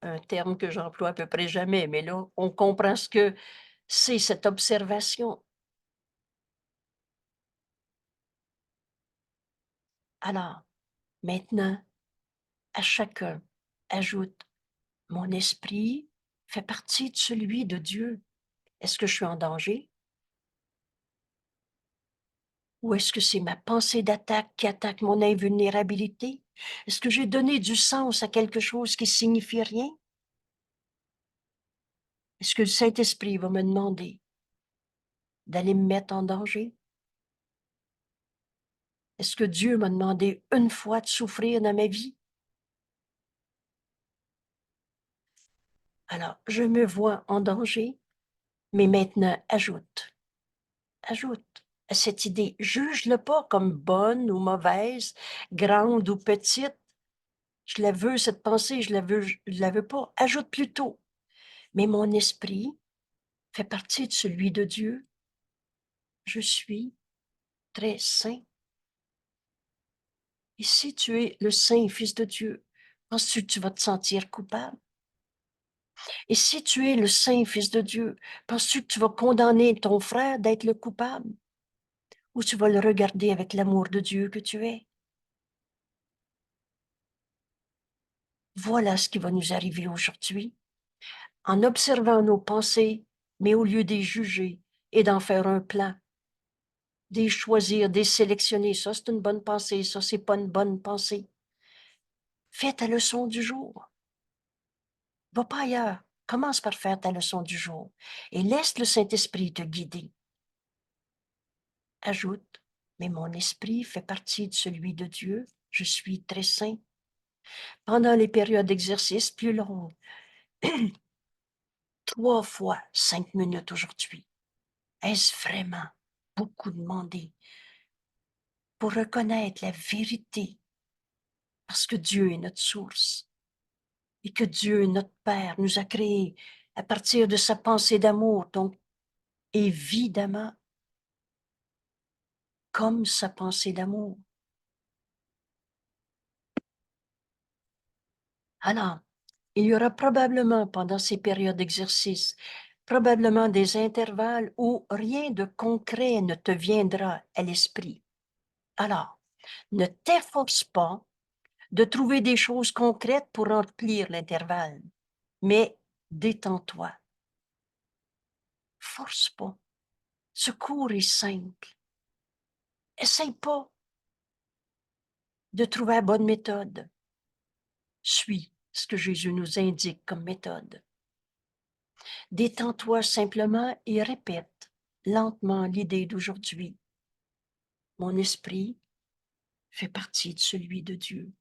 un terme que j'emploie à peu près jamais, mais là, on comprend ce que c'est cette observation. Alors, maintenant, à chacun, ajoute, mon esprit fait partie de celui de Dieu. Est-ce que je suis en danger? Ou est-ce que c'est ma pensée d'attaque qui attaque mon invulnérabilité? Est-ce que j'ai donné du sens à quelque chose qui signifie rien? Est-ce que le Saint-Esprit va me demander d'aller me mettre en danger? Est-ce que Dieu m'a demandé une fois de souffrir dans ma vie? Alors, je me vois en danger, mais maintenant, ajoute à cette idée. Juge-le pas comme bonne ou mauvaise, grande ou petite. Je la veux, cette pensée, je la veux pas. Ajoute plutôt. Mais mon esprit fait partie de celui de Dieu. Je suis très saint. Et si tu es le saint Fils de Dieu, Penses-tu que tu vas te sentir coupable? Et si tu es le saint Fils de Dieu, penses-tu que tu vas condamner ton frère d'être le coupable? Ou tu vas le regarder avec l'amour de Dieu que tu es? Voilà ce qui va nous arriver aujourd'hui. En observant nos pensées, mais au lieu de les juger et d'en faire un plan, de les choisir, de les sélectionner, ça c'est une bonne pensée, ça c'est pas une bonne pensée. Fais ta leçon du jour. Va pas ailleurs. Commence par faire ta leçon du jour et laisse le Saint-Esprit te guider. Ajoute, mais mon esprit fait partie de celui de Dieu. Je suis très saint. Pendant les périodes d'exercice plus longues, 3 fois 5 minutes aujourd'hui. Est-ce vraiment beaucoup demandé pour reconnaître la vérité? Parce que Dieu est notre source et que Dieu, notre Père, nous a créés à partir de sa pensée d'amour. Donc, évidemment, comme sa pensée d'amour. Alors, il y aura probablement pendant ces périodes d'exercice, probablement des intervalles où rien de concret ne te viendra à l'esprit. Alors, ne t'efforce pas de trouver des choses concrètes pour remplir l'intervalle, mais détends-toi. Force pas. Ce cours est simple. Essaye pas de trouver la bonne méthode. Suis ce que Jésus nous indique comme méthode. Détends-toi simplement et répète lentement l'idée d'aujourd'hui. Mon esprit fait partie de celui de Dieu.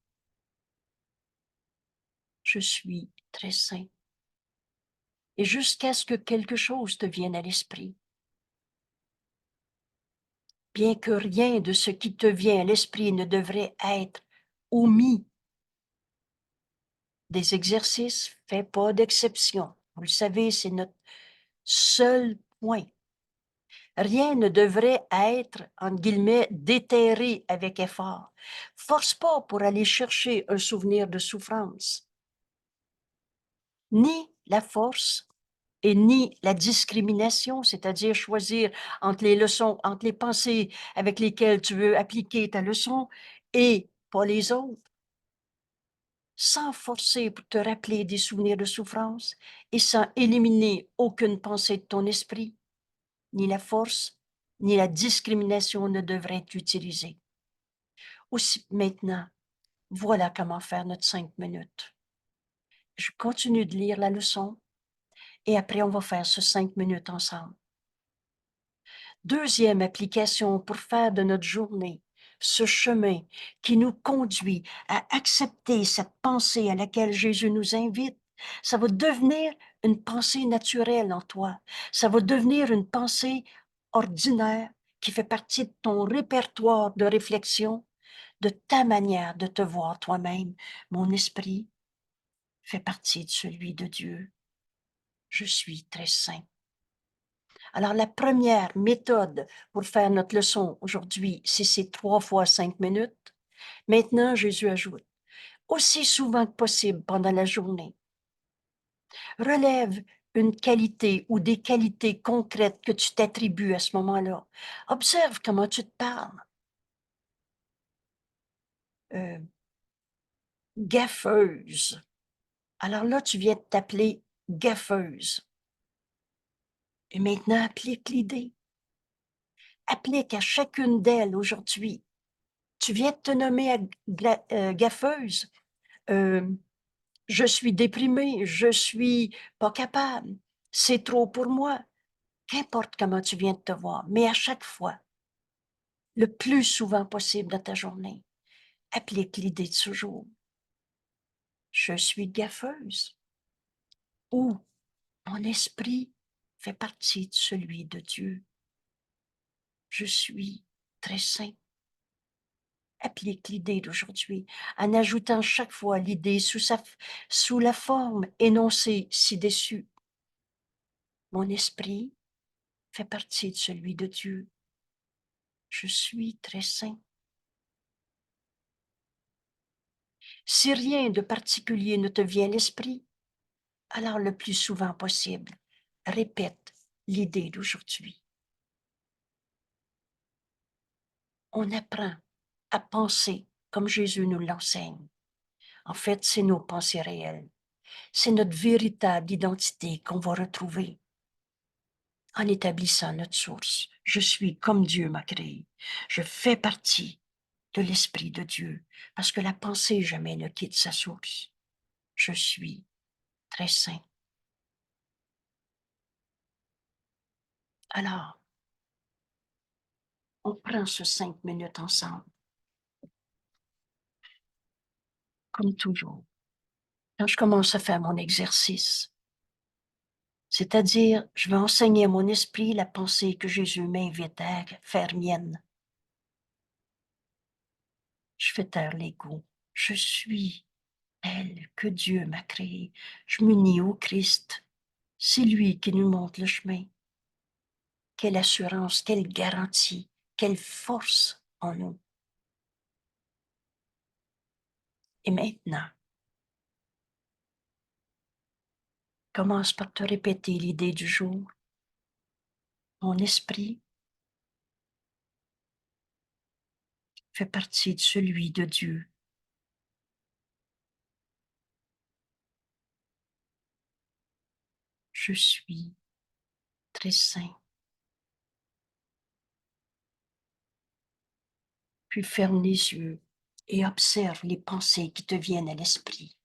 Je suis très saint. Et jusqu'à ce que quelque chose te vienne à l'esprit. Bien que rien de ce qui te vient à l'esprit ne devrait être omis. Des exercices, fais pas d'exception. Vous le savez, c'est notre seul point. Rien ne devrait être, entre guillemets, déterré avec effort. Force pas pour aller chercher un souvenir de souffrance. Ni la force et ni la discrimination, c'est-à-dire choisir entre les leçons, entre les pensées avec lesquelles tu veux appliquer ta leçon et pas les autres, sans forcer pour te rappeler des souvenirs de souffrance et sans éliminer aucune pensée de ton esprit. Ni la force, ni la discrimination ne devraient être utilisées. Aussi, maintenant, voilà comment faire notre 5 minutes. Je continue de lire la leçon et après on va faire ce 5 minutes ensemble. Deuxième application pour faire de notre journée ce chemin qui nous conduit à accepter cette pensée à laquelle Jésus nous invite. Ça va devenir une pensée naturelle en toi. Ça va devenir une pensée ordinaire qui fait partie de ton répertoire de réflexion, de ta manière de te voir toi-même. Mon esprit fait partie de celui de Dieu. Je suis très saint. Alors, la première méthode pour faire notre leçon aujourd'hui, c'est ces 3 fois 5 minutes. Maintenant, Jésus ajoute, aussi souvent que possible pendant la journée, relève une qualité ou des qualités concrètes que tu t'attribues à ce moment-là. Observe comment tu te parles. Gaffeuse. Alors là, tu viens de t'appeler gaffeuse. Et maintenant, applique l'idée. Applique à chacune d'elles aujourd'hui. Tu viens de te nommer gaffeuse. Je suis déprimée, je suis pas capable, c'est trop pour moi. Qu'importe comment tu viens de te voir, mais à chaque fois, le plus souvent possible dans ta journée, applique l'idée de ce jour. Je suis gaffeuse. Ou mon esprit fait partie de celui de Dieu. Je suis très saint. Applique l'idée d'aujourd'hui en ajoutant chaque fois l'idée sous la forme énoncée ci-dessus. Mon esprit fait partie de celui de Dieu. Je suis très saint. Si rien de particulier ne te vient à l'esprit, alors le plus souvent possible, répète l'idée d'aujourd'hui. On apprend à penser comme Jésus nous l'enseigne. En fait, c'est nos pensées réelles. C'est notre véritable identité qu'on va retrouver en établissant notre source. Je suis comme Dieu m'a créé. Je fais partie de l'Esprit de Dieu parce que la pensée jamais ne quitte sa source. Je suis très saint. Alors, on prend ce 5 minutes ensemble, comme toujours. Quand je commence à faire mon exercice, c'est-à-dire, je vais enseigner à mon esprit la pensée que Jésus m'invite à faire mienne. Je fais taire l'ego. Je suis tel que Dieu m'a créé. Je m'unis au Christ. C'est lui qui nous montre le chemin. Quelle assurance, quelle garantie, quelle force en nous. Et maintenant, commence par te répéter l'idée du jour. Mon esprit fait partie de celui de Dieu. Je suis très saint. Puis ferme les yeux et observe les pensées qui te viennent à l'esprit.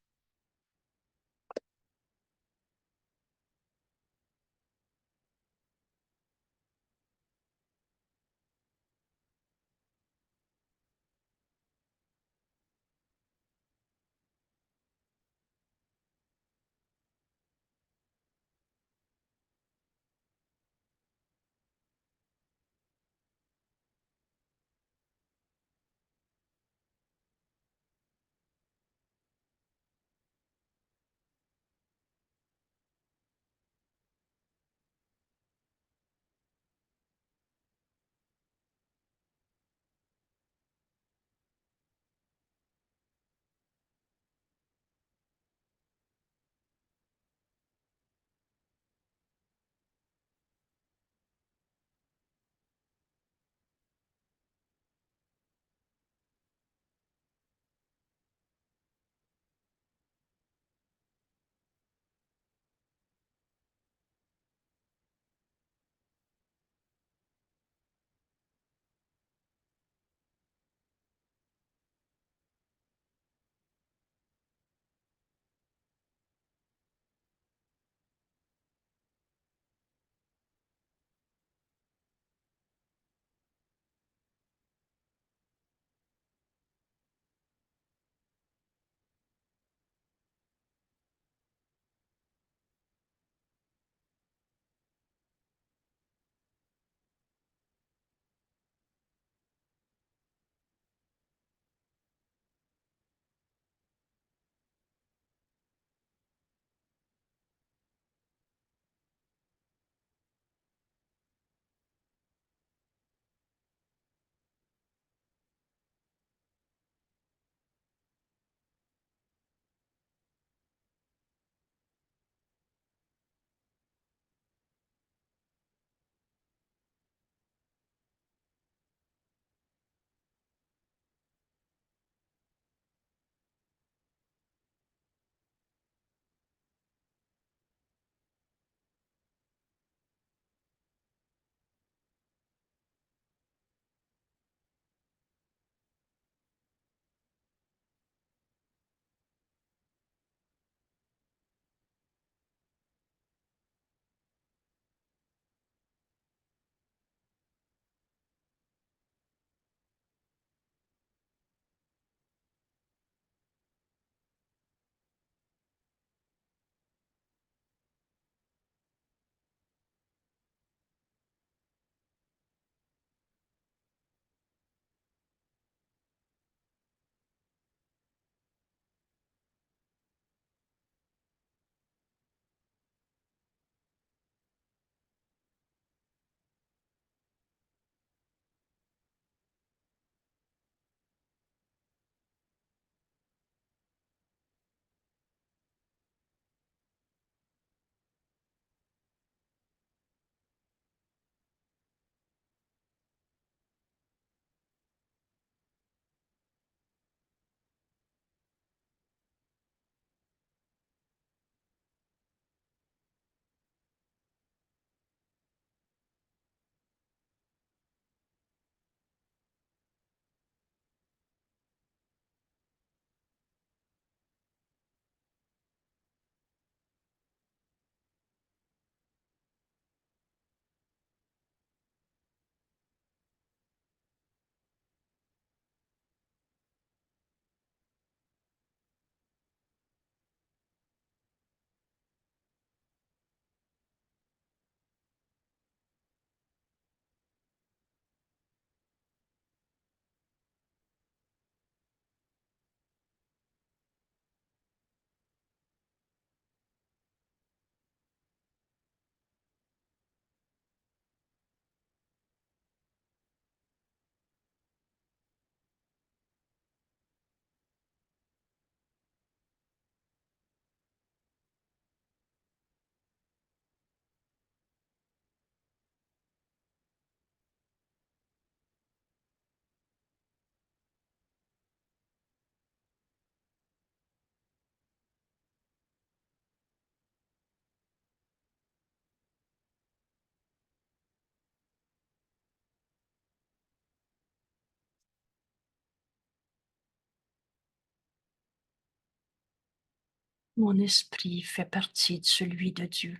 Mon esprit fait partie de celui de Dieu.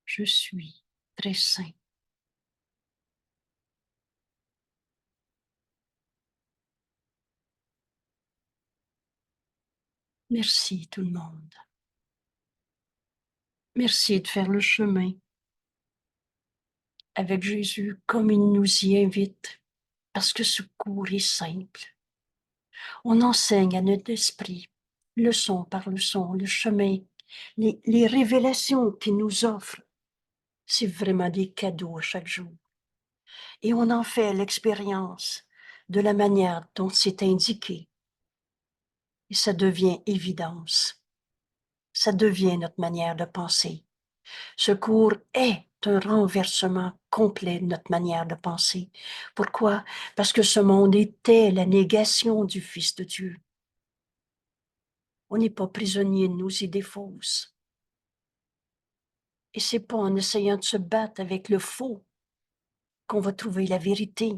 Je suis très saint. Merci tout le monde. Merci de faire le chemin avec Jésus comme il nous y invite, parce que ce cours est simple. On enseigne à notre esprit, leçon par leçon, le chemin, les révélations qu'il nous offre. C'est vraiment des cadeaux chaque jour. Et on en fait l'expérience de la manière dont c'est indiqué. Et ça devient évidence. Ça devient notre manière de penser. Ce cours est un renversement complet de notre manière de penser. Pourquoi? Parce que ce monde était la négation du Fils de Dieu. On n'est pas prisonnier de nos idées fausses. Et c'est pas en essayant de se battre avec le faux qu'on va trouver la vérité.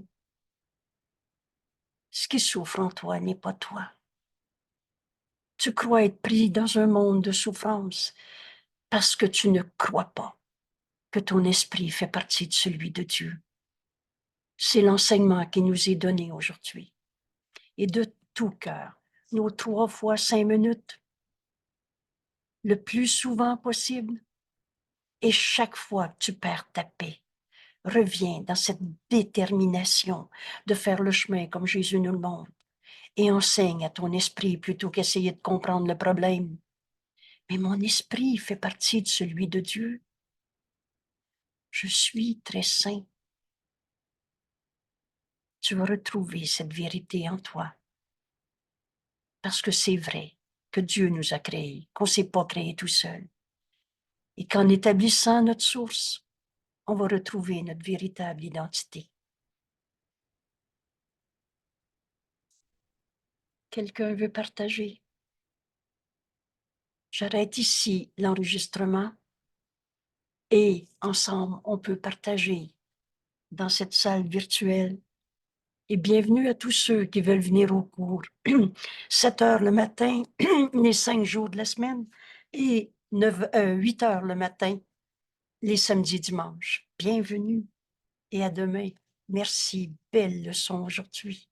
Ce qui souffre en toi n'est pas toi. Tu crois être pris dans un monde de souffrance parce que tu ne crois pas que ton esprit fait partie de celui de Dieu. C'est l'enseignement qui nous est donné aujourd'hui. Et de tout cœur, nos 3 fois 5 minutes, le plus souvent possible. Et chaque fois que tu perds ta paix, reviens dans cette détermination de faire le chemin comme Jésus nous le montre et enseigne à ton esprit plutôt qu'essayer de comprendre le problème. Mais mon esprit fait partie de celui de Dieu. Je suis très saint. Tu vas retrouver cette vérité en toi. Parce que c'est vrai que Dieu nous a créés, qu'on ne s'est pas créé tout seul. Et qu'en établissant notre source, on va retrouver notre véritable identité. Quelqu'un veut partager? J'arrête ici l'enregistrement et ensemble, on peut partager dans cette salle virtuelle. Et bienvenue à tous ceux qui veulent venir au cours. 7 heures le matin, les 5 jours de la semaine, et 8 heures le matin, les samedis, dimanches. Bienvenue et à demain. Merci, belle leçon aujourd'hui.